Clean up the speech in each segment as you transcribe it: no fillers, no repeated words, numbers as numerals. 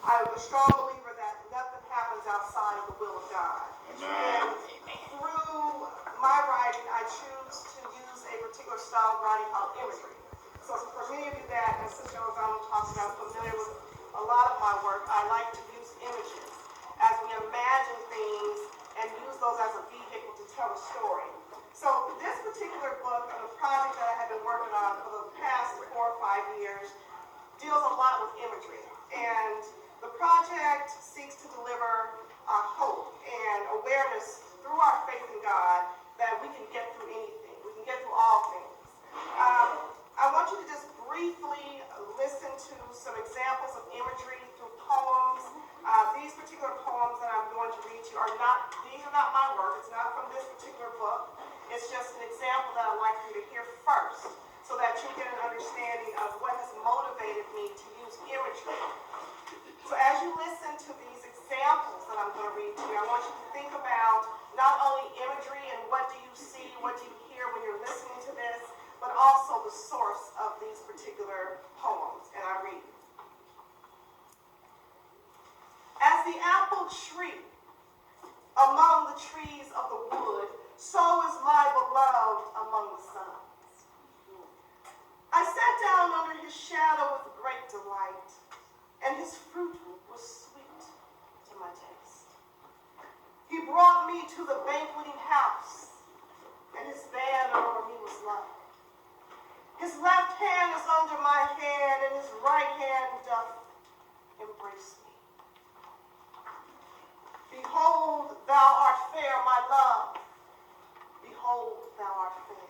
I'm a strong believer that nothing happens outside of the will of God. And through my writing, I choose to use a particular style of writing called imagery. So for many of you that, as Sister Ozama talks about, familiar with a lot of my work, I like to use images as we imagine things and use those as a vehicle to tell a story. So this particular book, the project that I have been working on for the past 4 or 5 years, deals a lot with imagery. And the project seeks to deliver hope and awareness through our faith in God that we can get through anything. We can get through all things. I want you to just briefly listen to some examples of imagery through poems. These particular poems that I'm going to read to you these are not my work. It's not from this particular book. It's just an example that I'd like for you to hear first so that you get an understanding of what has motivated me to use imagery. So as you listen to these examples that I'm going to read to you, I want you to think about not only imagery and what do you see, what do you hear when you're listening to this, but also the source of these particular poems. And I read. As the apple tree among the trees of the wood, so is my beloved among the sons. I sat down under his shadow with great delight, and his fruit was sweet to my taste. He brought me to the banqueting house, and his banner over me was love. His left hand is under my hand, and his right hand doth embrace me. Behold, thou art fair, my love. Behold, thou art fair.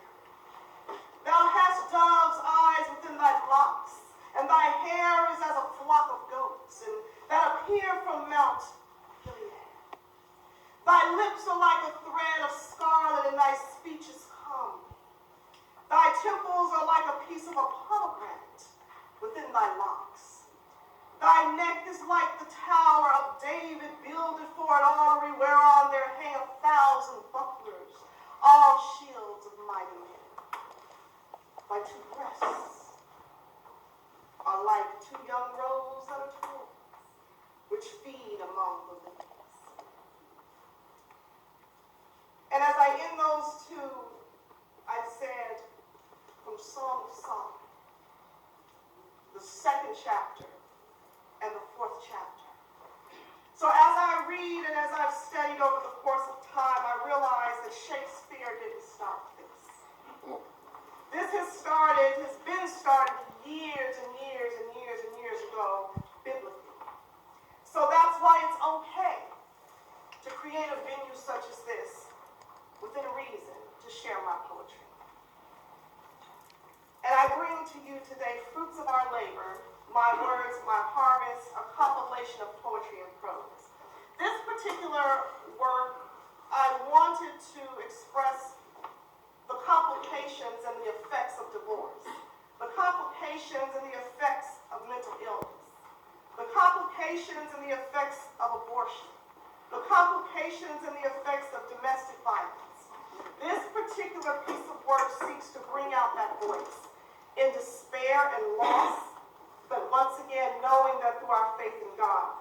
Thou hast dove's eyes within thy locks, and thy hair is as a flock of goats, and that appear from Mount Gilead. Thy lips are like a thread of scarlet, and thy speech is calm. Thy temples are like a piece of a pomegranate within thy locks. Thy neck is like the tower of David, builded for an armory, whereon there hang 1,000 bucklers, all shields of mighty men. Thy two breasts are like 2 young roes that are twins, which feed among the lilies. And as I end those two, I said, from Song of Songs, the 2nd chapter and the 4th chapter. So as I read and as I've studied over the course of time, I realize that Shakespeare didn't start this. This has been started years and years and years and years ago, biblically. So that's why it's okay to create a venue such as this within reason to share my poetry. And I bring to you today fruits of our labor, my words, my harvest, a compilation of poetry and prose. This particular work, I wanted to express the complications and the effects of divorce, the complications and the effects of mental illness, the complications and the effects of abortion, the complications and the effects of domestic violence. This particular piece of work seeks to bring out that voice in despair and loss, but once again, knowing that through our faith in God,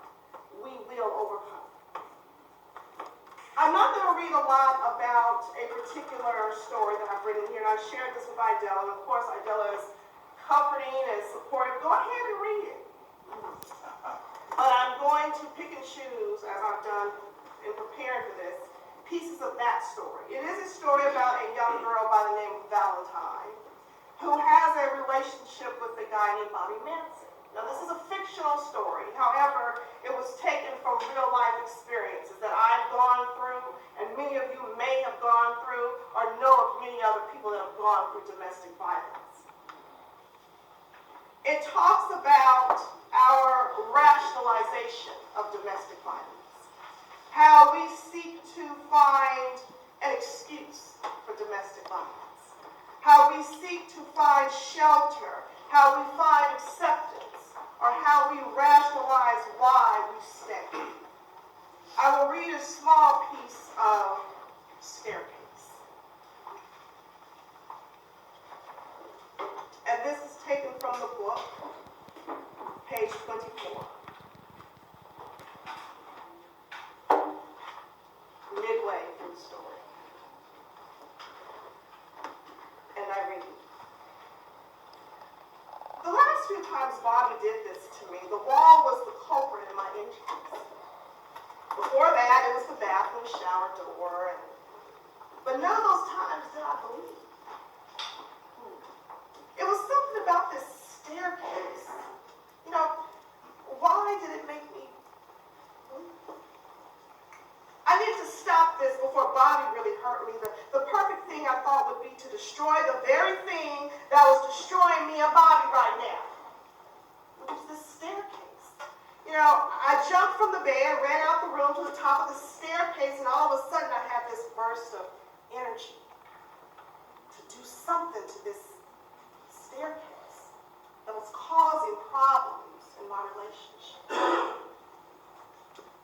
we will overcome. I'm not going to read a lot about a particular story that I've written here, and I shared this with Idella, and of course, Idella is comforting and supportive. Go ahead and read it. But I'm going to pick and choose, as I've done in preparing for this, pieces of that story. It is a story about a young girl by the name of Valentine, who has a relationship with a guy named Bobby Manson. Now, this is a fictional story. However, it was taken from real-life experiences that I've gone through, and many of you may have gone through, or know of many other people that have gone through domestic violence. It talks about our rationalization of domestic violence, how we seek to find an excuse for domestic violence, how we seek to find shelter, how we find acceptance, or how we rationalize why we stay. I will read a small piece of Staircase. And this is taken from the book, page 24. times Bobby did this to me. The wall was the culprit in my injuries. Before that, it was the bathroom shower door. But none of those times did I believe. It was something about this staircase. You know, why did it make me believe? I need to stop this before Bobby really hurt me. The perfect thing I thought would be to destroy the very thing that was destroying me and Bobby right now, which is this staircase. You know, I jumped from the bed, ran out the room to the top of the staircase, and all of a sudden I had this burst of energy to do something to this staircase that was causing problems in my relationship.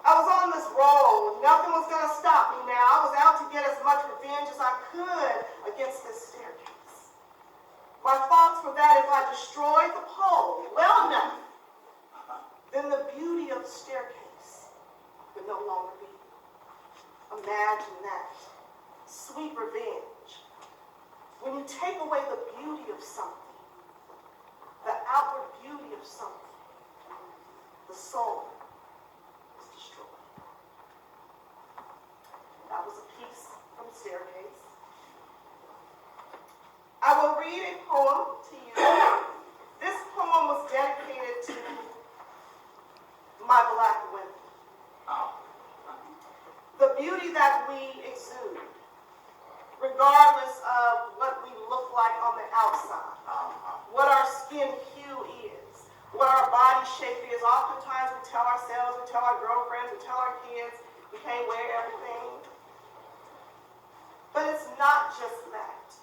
I was on this road. Nothing was going to stop me now. I was out to get as much revenge as I could against this staircase. My thoughts were that if I destroyed the pole well enough, then the beauty of the staircase would no longer be. Imagine that. Sweet revenge. When you take away the beauty of something, the outward beauty of something, the soul is destroyed. That was a piece from Staircase. I will read a poem to you. This poem was dedicated to my Black women. The beauty that we exude, regardless of what we look like on the outside, what our skin hue is, what our body shape is. Oftentimes we tell ourselves, we tell our girlfriends, we tell our kids, we can't wear everything. But it's not just that.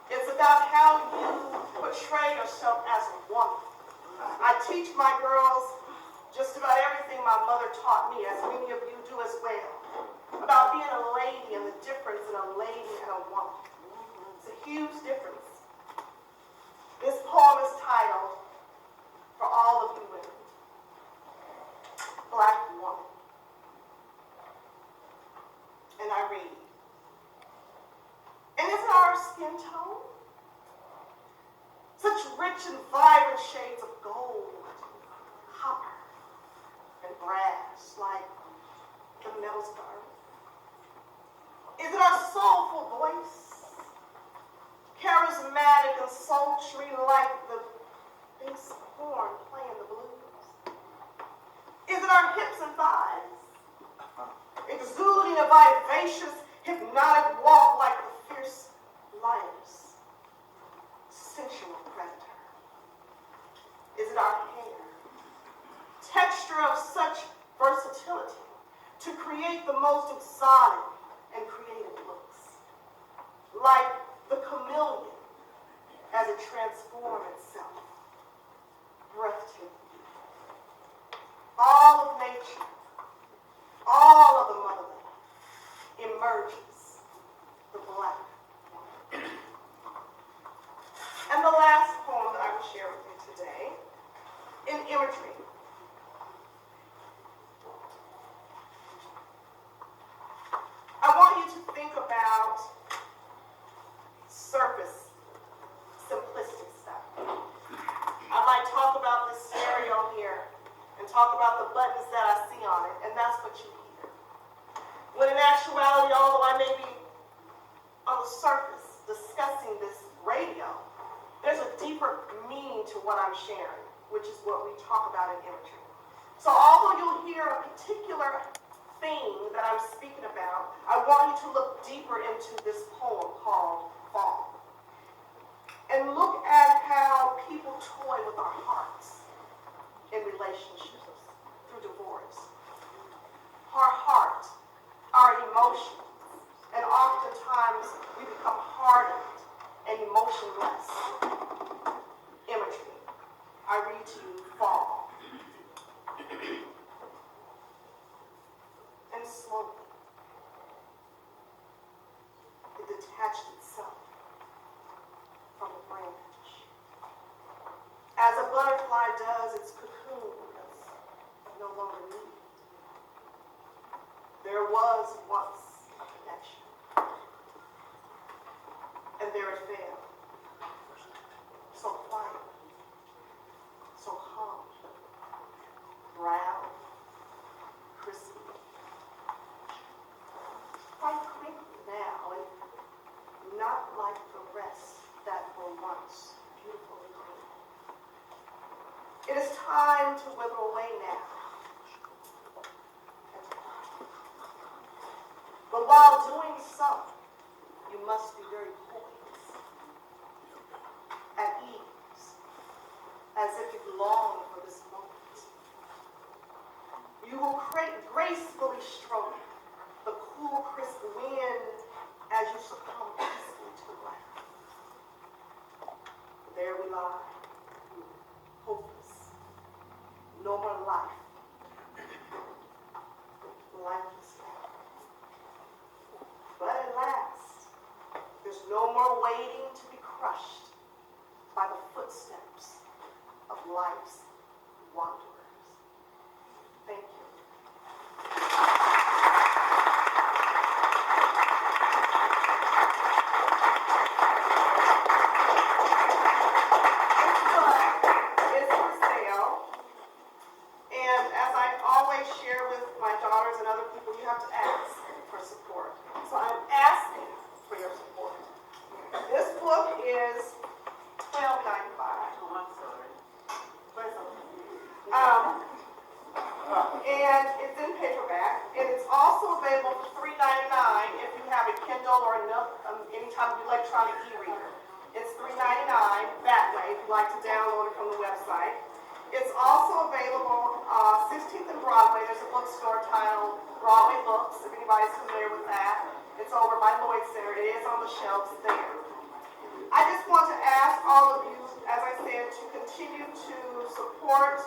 It's about how you portray yourself as a woman. I teach my girls just about everything my mother taught me, as many of you do as well, about being a lady and the difference in a lady and a woman. It's a huge difference. This poem is titled, For All of You Women, Black Woman. And I read, and isn't our skin tone such rich and vibrant shades of gold, copper, and brass, like the metals of earth? Is it our soulful voice, charismatic and sultry like the bass horn playing the blues? Is it our hips and thighs, exuding a vivacious, hypnotic walk like the fierce lioness, sensual predator? Is it our hair, texture of such versatility to create the most exotic and creative looks, like the chameleon as it transforms itself, breathtaking? All of nature, all of the motherland emerges the Black woman. And the last poem that I will share with you today, in imagery. I want you to think about surface, simplistic stuff. I might talk about this stereo here and talk about the buttons that I see on it, and that's what you hear. When in actuality, although I may be on the surface discussing this radio, there's a deeper meaning to what I'm sharing, which is what we talk about in imagery. So although you'll hear a particular thing that I'm speaking about, I want you to look deeper into this poem called Fall. And look at how people toy with our hearts in relationships through divorce. Our heart, our emotions, and oftentimes we become hardened and emotionless. Imagery. I read to you Fall. And slowly, it detached itself from the branch. As a butterfly does its cocoon that's no longer needed. There was once a connection. And there it failed. So quietly, so time to wither away now. But while doing so, you must be very poised, at ease, as if you long for this moment. You will gracefully stroke the cool, crisp wind as you succumb peacefully to the ground. There we lie, hopeless, no more life, lifeless now. But at last, there's no more waiting to be crushed by the footsteps of life's wanderers. Thank you. This book is for sale, and as I always share with my daughters and other people, you have to ask for support. So I'm asking for your support. This book is $12.95. Oh, I'm sorry. And it's in paperback, and it's also available for $3.99 if you have a Kindle or any type of electronic e-reader. It's $3.99 that way if you'd like to download it from the website. It's also available 16th and Broadway. There's a bookstore titled Broadway Books, if anybody's familiar with that. It's over by Lloyd Center. It is on the shelves there. I just want to ask all of you, as I said, to continue to support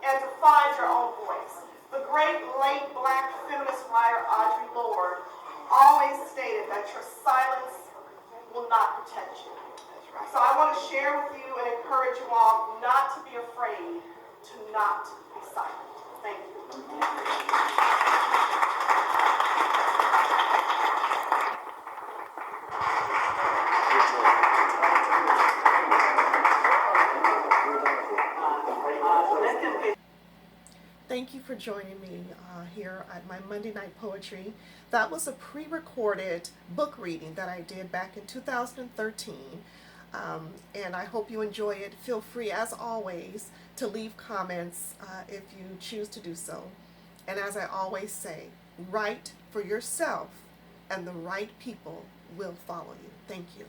and to find your own voice. The great late Black feminist writer Audre Lorde always stated that your silence will not protect you. So I want to share with you and encourage you all not to be afraid to not be silent. Thank you. Thank you for joining me here at my Monday Night Poetry. That was a pre-recorded book reading that I did back in 2013. And I hope you enjoy it. Feel free, as always, to leave comments if you choose to do so. And as I always say, write for yourself and the right people will follow you. Thank you.